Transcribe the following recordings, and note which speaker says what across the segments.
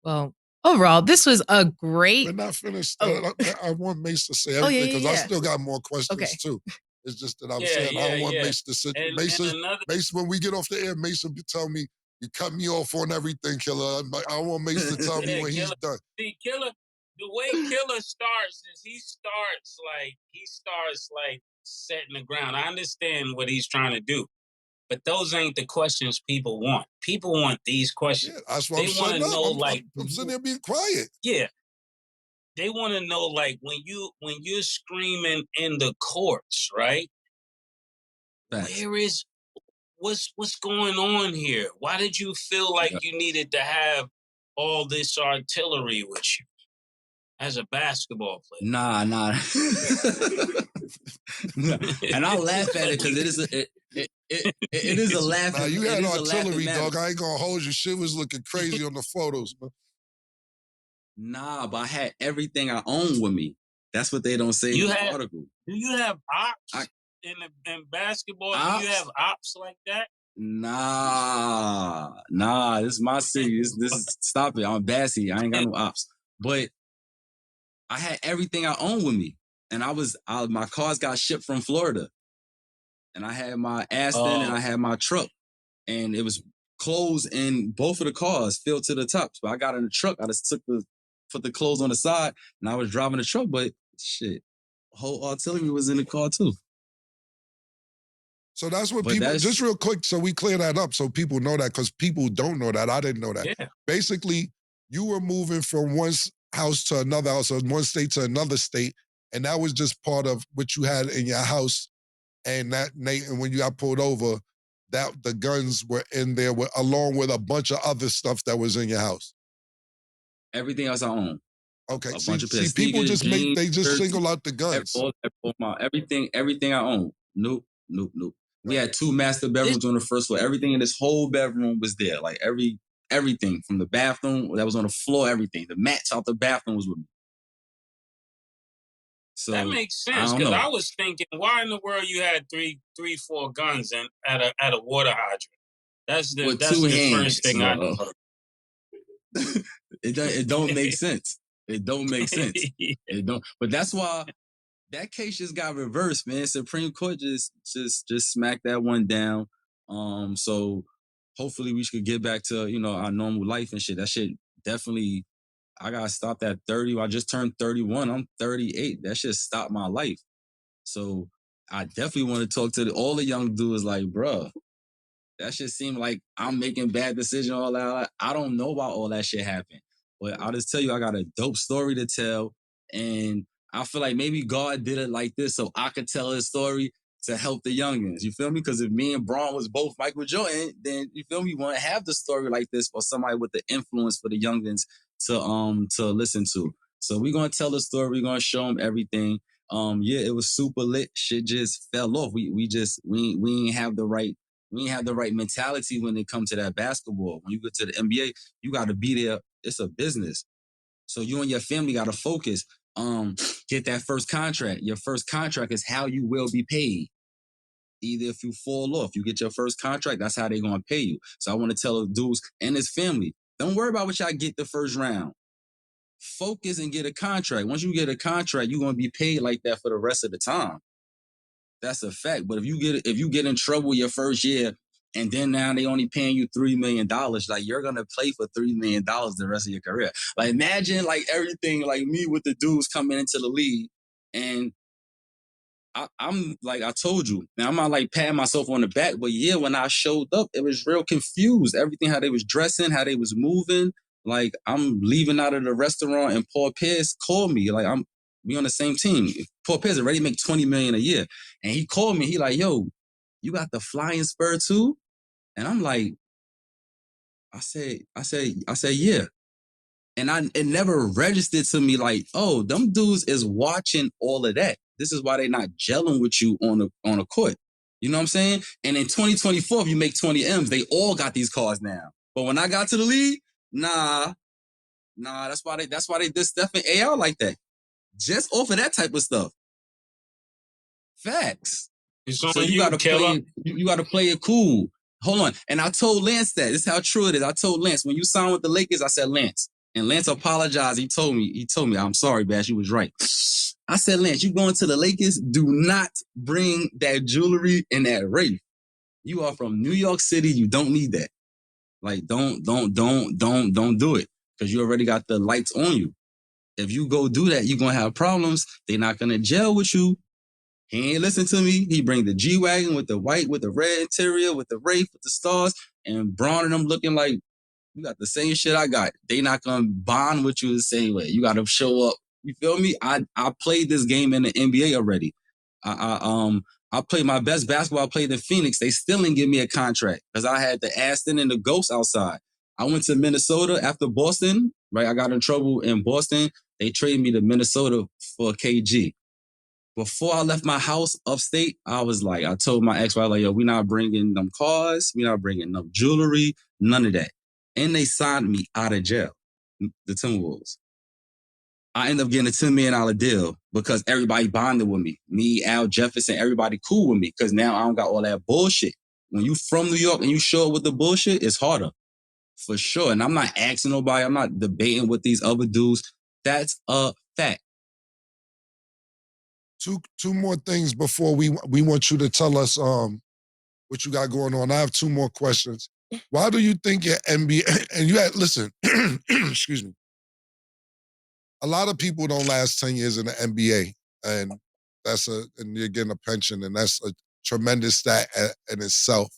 Speaker 1: Well, overall, this was a great.
Speaker 2: We're not finished.
Speaker 1: Oh.
Speaker 2: I want Mace to say
Speaker 1: Oh, yeah,
Speaker 2: everything
Speaker 1: yeah,
Speaker 2: because I
Speaker 1: yeah.
Speaker 2: still got more questions
Speaker 1: Okay.
Speaker 2: too. It's just that I'm
Speaker 3: Yeah,
Speaker 2: saying I
Speaker 3: yeah,
Speaker 2: don't want
Speaker 3: yeah.
Speaker 2: Mace to sit.
Speaker 3: And
Speaker 2: Mason,
Speaker 3: another
Speaker 2: Mason, when we get off the air, Mason tell me you cut me off on everything, Killer. I want Mace to tell me
Speaker 3: yeah,
Speaker 2: when he's
Speaker 3: Killer.
Speaker 2: done.
Speaker 3: See, Killer, the way Killer starts is he starts like setting the ground. I understand what he's trying to do, but those ain't the questions people want. People want these questions.
Speaker 2: Yeah, that's what
Speaker 3: They
Speaker 2: I'm
Speaker 3: want
Speaker 2: setting
Speaker 3: to
Speaker 2: up.
Speaker 3: know, like,
Speaker 2: I'm sitting there being quiet.
Speaker 3: yeah, they want to know, like, when you're screaming in the courts, right?
Speaker 4: Facts.
Speaker 3: Where is what's going on here? Why did you feel like you needed to have all this artillery with you as a basketball player?
Speaker 4: Nah. And I laugh at it because it is a laughing.
Speaker 2: Now you
Speaker 4: it
Speaker 2: had
Speaker 4: is a laughing
Speaker 2: artillery,
Speaker 4: matter.
Speaker 2: dog. I ain't gonna hold you. Shit was looking crazy on the photos, man.
Speaker 4: Nah, but I had everything I own with me. That's what they don't say in the article.
Speaker 3: Do you have ops in basketball? Do you have ops like that?
Speaker 4: Nah. This is my city. This is stop it. I'm Bassy. I ain't got no ops. But I had everything I own with me, and my cars got shipped from Florida, and I had my Aston and I had my truck, and it was clothes in both of the cars filled to the top. So I got in the truck. I just put the clothes on the side, and I was driving the truck. But shit, whole artillery was in the car too.
Speaker 2: So that's what people, just real quick, so we clear that up so people know that, because people don't know that. I didn't know that.
Speaker 3: Yeah.
Speaker 2: Basically, you were moving from one house to another house, or one state to another state, and that was just part of what you had in your house. And when you got pulled over, that the guns were in there along with a bunch of other stuff that was in your house.
Speaker 4: Everything else I own.
Speaker 2: Okay.
Speaker 4: A bunch of
Speaker 2: People
Speaker 4: sneakers,
Speaker 2: just
Speaker 4: jeans,
Speaker 2: they just
Speaker 4: shirts,
Speaker 2: single out the guns.
Speaker 4: everything I own. Nope. We had 2 master bedrooms on the first floor. Everything in this whole bedroom was there. Like everything from the bathroom that was on the floor, everything. The mats out the bathroom was with me. So
Speaker 3: that makes sense, because I was thinking, why in the world you had three, 4 guns at a water hydrant? That's the first thing I know.
Speaker 4: It don't make sense. It don't make sense. It don't. But that's why that case just got reversed, man. Supreme Court just smacked that one down. So hopefully we should get back to our normal life and shit. That shit definitely. I got stopped at 30. I just turned 31. I'm 38. That shit stopped my life. So I definitely want to talk to all the young dudes. Like, bruh, that shit seemed like I'm making bad decisions. All that. I don't know why all that shit happened, but I'll just tell you, I got a dope story to tell, and I feel like maybe God did it like this so I could tell his story to help the youngins. You feel me? Because if me and Braun was both Michael Jordan, then you feel me? You want to have the story like this for somebody with the influence for the youngins to listen to. So we're gonna tell the story. We're gonna show them everything. Yeah, it was super lit. Shit just fell off. We ain't have the right. We ain't have the right mentality when it comes to that basketball. When you go to the NBA, you got to be there. It's a business. So you and your family got to focus. Get that first contract. Your first contract is how you will be paid. Either if you fall off, you get your first contract, that's how they're going to pay you. So I want to tell the dudes and his family, don't worry about what y'all get the first round. Focus and get a contract. Once you get a contract, you're going to be paid like that for the rest of the time. That's a fact. But if you get in trouble your first year and then now they only paying you $3 million, like you're gonna play for $3 million the rest of your career. Like imagine like everything like me with the dudes coming into the league, and I'm like I told you, now I'm not like patting myself on the back, but yeah, when I showed up, it was real confused. Everything how they was dressing, how they was moving. Like I'm leaving out of the restaurant and Paul Pierce called me. Like we on the same team. Paul Pierce already make $20 million a year. And he called me, he like, yo, you got the flying spur too? And I'm like, I said, yeah. And it never registered to me like, oh, them dudes is watching all of that. This is why they not gelling with you on a court. You know what I'm saying? And in 2024, if you make 20 M's, they all got these cars now. But when I got to the league, nah, that's why they did stuff in AR like that. Just off of that type of stuff. Facts.
Speaker 3: So you gotta
Speaker 4: play it, you gotta play it cool. Hold on. And I told Lance that. This is how true it is. I told Lance, when you signed with the Lakers, I said, Lance, And Lance apologized. He told me, I'm sorry, Bash, you was right. I said, Lance, you going to the Lakers? Do not bring that jewelry and that wraith. You are from New York City. You don't need that. Like, don't do it. Because you already got the lights on you. If you go do that, you're going to have problems. They're not going to gel with you. He ain't listen to me. He bring the G-Wagon with the white, with the red interior, with the wraith, with the stars, and Braun and them looking like, you got the same shit I got. They not going to bond with you the same way. You got to show up. You feel me? I played this game in the NBA already. I played my best basketball I played in Phoenix. They still didn't give me a contract because I had the Aston and the Ghost outside. I went to Minnesota after Boston, right? I got in trouble in Boston. They traded me to Minnesota for KG. Before I left my house upstate, I told my ex-wife, like, yo, we not bringing them cars. We not bringing no jewelry, none of that. And they signed me out of jail, the Timberwolves. I ended up getting a $10 million deal because everybody bonded with me. Me, Al Jefferson, everybody cool with me because now I don't got all that bullshit. When you from New York and you show up with the bullshit, it's harder. For sure. And I'm not asking nobody. I'm not debating with these other dudes. That's a fact.
Speaker 2: Two more things before we want you to tell us what you got going on. I have two more questions. Why do you think your NBA and you had listen, excuse me. A lot of people don't last 10 years in the NBA, and and you're getting a pension, and that's a tremendous stat in itself.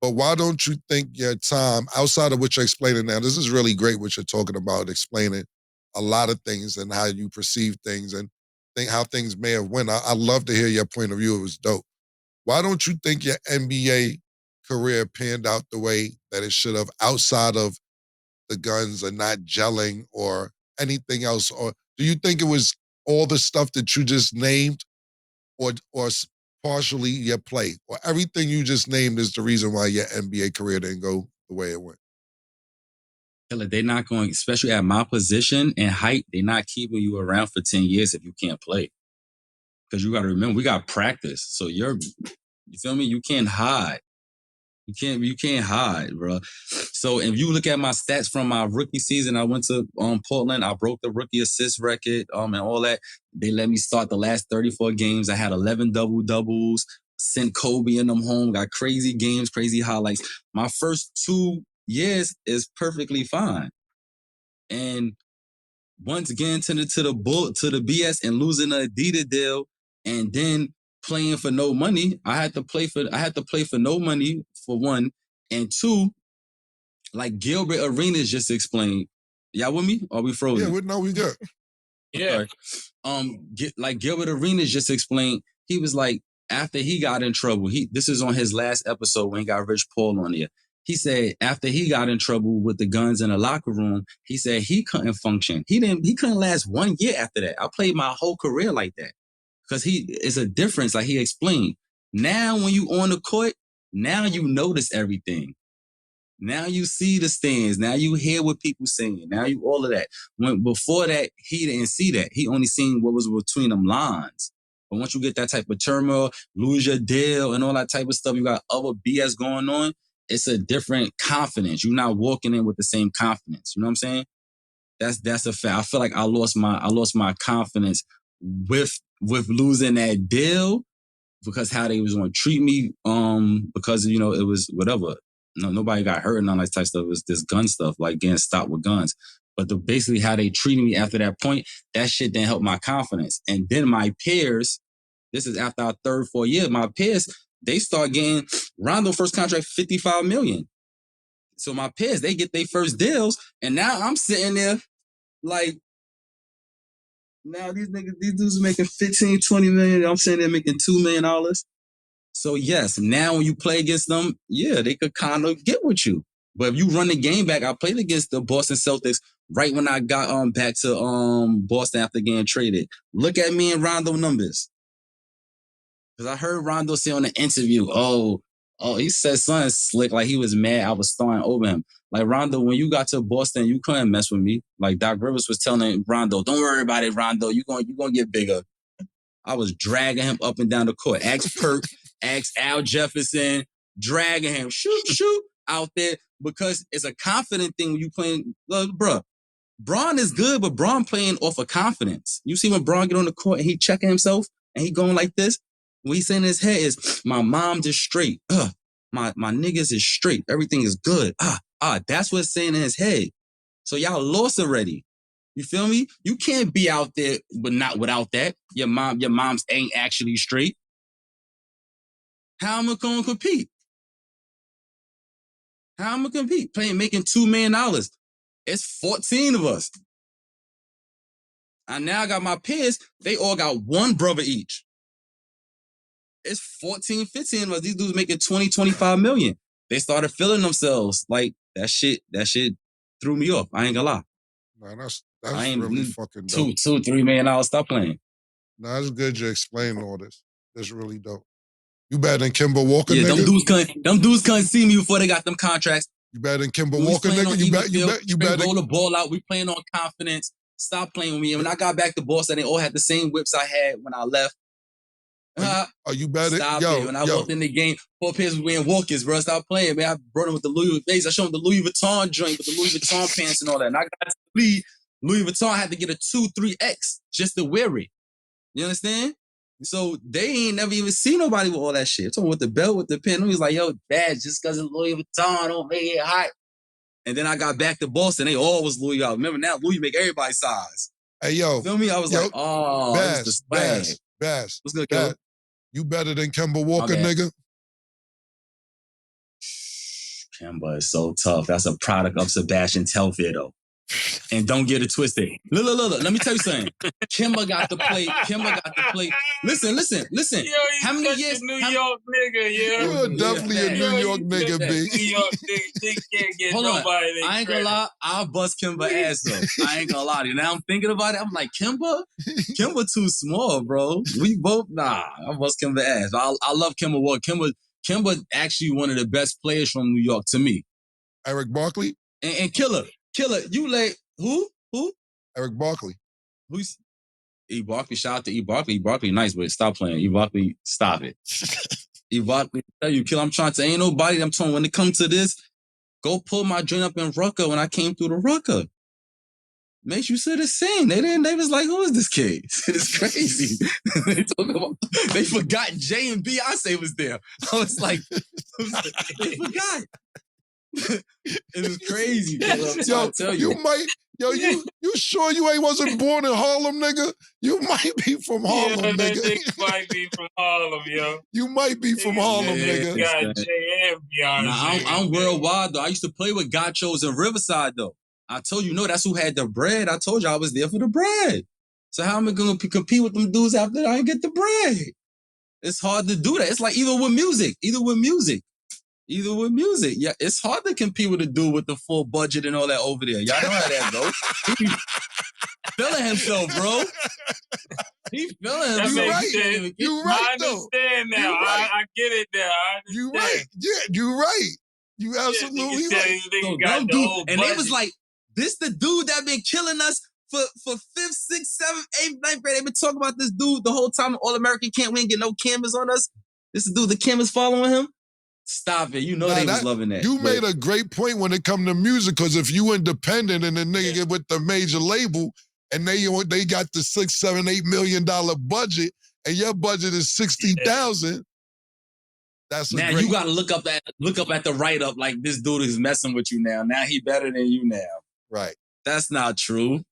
Speaker 2: But why don't you think your time, outside of what you're explaining now, this is really great what you're talking about, explaining a lot of things and how you perceive things and think how things may have went. I love to hear your point of view. It was dope. Why don't you think your NBA career panned out the way that it should have outside of the guns and not gelling or anything else? Or do you think it was all the stuff that you just named or partially your play? Or everything you just named is the reason why your NBA career didn't go the way it went?
Speaker 4: They're not going, especially at my position and height, they're not keeping you around for 10 years if you can't play. Because you got to remember, we got practice. So you feel me? You can't hide. You can't hide, bro. So if you look at my stats from my rookie season, I went to Portland. I broke the rookie assist record, and all that. They let me start the last 34 games. I had 11 double-doubles, sent Kobe and them home, got crazy games, crazy highlights. My first 2 years is perfectly fine. And once again, to the BS and losing the Adidas deal, and then playing for no money. I had to play for no money for one, and two, like Gilbert Arenas just explained. Y'all with me? Or are we frozen?
Speaker 2: Yeah, we good.
Speaker 3: Yeah.
Speaker 4: Like Gilbert Arenas just explained. He was like, after he got in trouble, this is on his last episode when he got Rich Paul on here. He said after he got in trouble with the guns in the locker room, he said he couldn't function. He couldn't last 1 year after that. I played my whole career like that. Because it's a difference, like he explained. Now when you on the court, now you notice everything. Now you see the stands. Now you hear what people saying. Now you all of that. When before that, he didn't see that. He only seen what was between them lines. But once you get that type of turmoil, lose your deal and all that type of stuff, you got other BS going on. It's a different confidence. You're not walking in with the same confidence. You know what I'm saying? That's a fact. I feel like I lost my confidence with losing that deal because how they was going to treat me. Because it was whatever. No, nobody got hurt and none of that type of stuff. It was this gun stuff, like getting stopped with guns. But basically how they treated me after that point, that shit didn't help my confidence. And then my peers, this is after our third, 4th year, my peers, they start getting Rondo first contract $55 million. So my peers, they get their first deals, and now I'm sitting there like, now these dudes are making 15, 20 million. I'm saying they're making $2 million. So yes, now when you play against them, yeah, they could kind of get with you. But if you run the game back, I played against the Boston Celtics right when I got back to Boston after getting traded. Look at me and Rondo numbers. Because I heard Rondo say on the interview, he said something slick, like he was mad I was starting over him. Like, Rondo, when you got to Boston, you couldn't mess with me. Like Doc Rivers was telling Rondo, don't worry about it, Rondo. You're gonna get bigger. I was dragging him up and down the court. Ask Perk, ask Al Jefferson, dragging him, shoot, out there, because it's a confident thing when you playing, bro. Braun is good, but Braun playing off of confidence. You see when Braun get on the court and he checking himself and he going like this, what he's saying in his head is, my mom's is straight. My niggas is straight. Everything is good. That's what's saying in his head. So y'all lost already. You feel me? You can't be out there but not without that. Your mom's ain't actually straight. How am I gonna compete? How am I gonna compete? Making $2 million. It's 14 of us. And now I got my peers, they all got one brother each. It's 14, 15 of us. These dudes making 20, 25 million. They started feeling themselves. Like that shit threw me off. I ain't gonna lie.
Speaker 2: Nah, that's really fucking dope.
Speaker 4: $2-3 million. Stop playing.
Speaker 2: Nah, it's good you explain all this. That's really dope. You better than Kemba Walker,
Speaker 4: yeah,
Speaker 2: nigga?
Speaker 4: Them dudes couldn't see me before they got them contracts.
Speaker 2: You better than Kemba Walker, nigga? You better
Speaker 4: roll the ball out. We playing on confidence. Stop playing with me. And when I got back to Boston, they all had the same whips I had when I left.
Speaker 2: Are you better?
Speaker 4: Stop it. When I walked in the game, 4 pairs was wearing Walkers, bro. Stop playing, man. I brought him with the Louis Vuitton. I showed him the Louis Vuitton joint with the Louis Vuitton pants and all that. And I got to lead. Louis Vuitton had to get a 2-3X just to wear it. You understand? So they ain't never even seen nobody with all that shit. So with the belt, with the pin, he was like, yo, bad, just because it's Louis Vuitton, don't make it hot. And then I got back to Boston. They all was Louis out. Remember now, Louis make everybody size.
Speaker 2: Hey, yo.
Speaker 4: Feel me? I was like, oh,
Speaker 2: Bass,
Speaker 4: this is the swag.
Speaker 2: Bass.
Speaker 4: What's good, Killa?
Speaker 2: You better than Kemba Walker, nigga?
Speaker 4: Kemba is so tough. That's a product of Sebastian Telfair, though. And don't get it twisted. Look. Let me tell you something. Kemba got to play. Listen.
Speaker 3: Yo,
Speaker 4: how many years?
Speaker 3: New York nigga, yeah.
Speaker 2: You're definitely a New York nigga, B.
Speaker 3: New York nigga, they can't get
Speaker 4: Hold
Speaker 3: nobody.
Speaker 4: on. I ain't gonna lie. I'll bust Kemba ass up. I ain't gonna lie to you. Now I'm thinking about it. I'm like, Kemba too small, bro. We both, I'll bust Kemba ass. I love Kemba Walker. Kemba actually one of the best players from New York to me.
Speaker 2: Eric Barkley?
Speaker 4: And Killa, you like who?
Speaker 2: Eric Barkley.
Speaker 4: Who's E. Barkley? Shout out to E. Barkley. E. Barkley, nice, but stop playing. E. Barkley, stop it. E. Barkley, tell you, Killa, I'm trying to, ain't nobody, I'm telling you, when it comes to this, go pull my joint up in Rucker when I came through the Rucker. Makes you sit and sing. They was like, who is this kid? It's crazy. They forgot J and Beyonce was there. I was like, they forgot. It was crazy.
Speaker 2: You sure you wasn't born in Harlem, nigga? You might be from Harlem, nigga.
Speaker 3: That might be from Harlem, yo.
Speaker 2: You might be from Harlem, nigga.
Speaker 3: Got J and Beyonce.
Speaker 4: I'm worldwide, though. I used to play with Gachos in Riverside, though. I told you, that's who had the bread. I told you I was there for the bread. So how am I going to compete with them dudes after I get the bread? It's hard to do that. It's like either with music. Yeah, it's hard to compete with a dude with the full budget and all that over there. Y'all know how that goes. He feeling himself, bro. He feeling himself.
Speaker 2: You're right. You're right,
Speaker 3: I understand now. Right. I get it now.
Speaker 2: You're right. Yeah, you're right. You absolutely right.
Speaker 4: So and they was like, this the dude that been killing us for 5th, 6th, 7th, 8th, 9th grade. They've been talking about this dude the whole time. All-American can't win, get no cameras on us. This the dude, the cameras following him. Stop it. You know they was loving that.
Speaker 2: You made a great point when it come to music, because if you independent and the nigga get with the major label and they got the $6, $7, $8 million budget and your budget is $60,000, that's
Speaker 4: now you gotta look up at the write-up like this dude is messing with you now. Now he better than you now.
Speaker 2: Right.
Speaker 4: That's not true.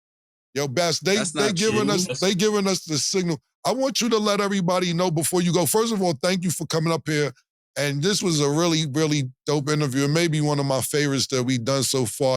Speaker 2: Yo, Best, they giving us the signal. I want you to let everybody know before you go. First of all, thank you for coming up here. And this was a really, really dope interview. And maybe one of my favorites that we've done so far.